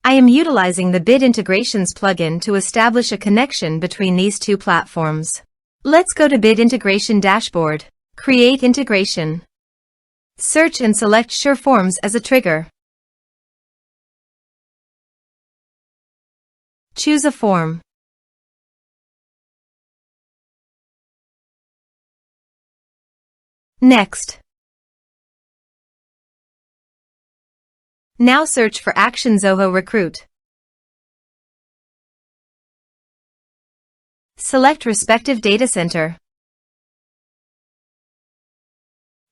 I am utilizing the Bit Integrations plugin to establish a connection between these two platforms. Let's go to Bit Integration Dashboard. Create integration. Search and select SureForms as a trigger. Choose a form. Next. Now search for Action Zoho Recruit. Select respective data center.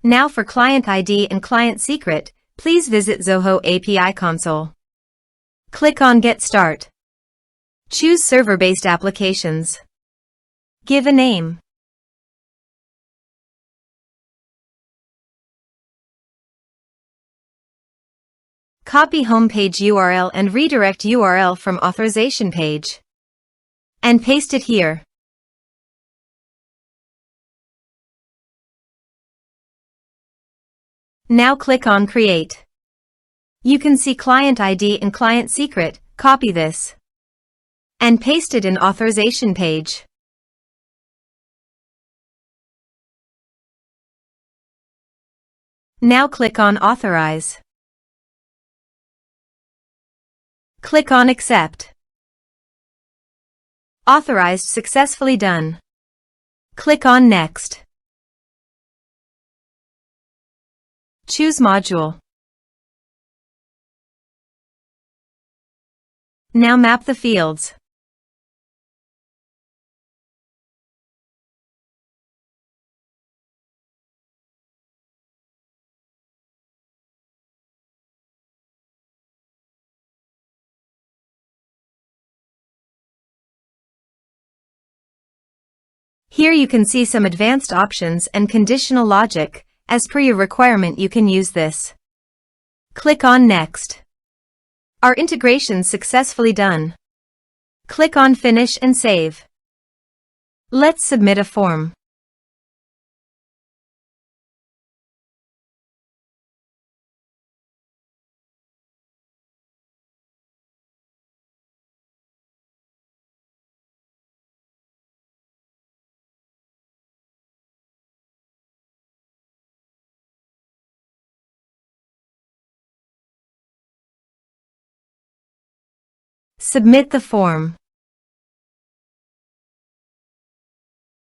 Now for client ID and client secret, please visit Zoho API Console. Click on Get Start. Choose Server-Based Applications. Give a name. Copy homepage URL and redirect URL from authorization page. And paste it here. Now click on Create. You can see client ID and client secret. Copy this. And paste it in authorization page. Now click on Authorize. Click on Accept. Authorized successfully done. Click on Next. Choose Module. Now map the fields. Here you can see some advanced options and conditional logic. As per your requirement, you can use this. Click on Next. Our integration successfully done. Click on Finish and Save. Let's submit a form. Submit the form.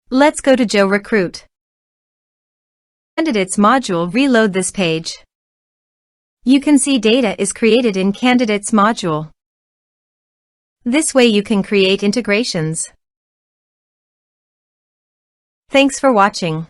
Let's go to Zoho Recruit. Candidates module. Reload this page. You can see data is created in Candidates module. This way you can create integrations. Thanks for watching.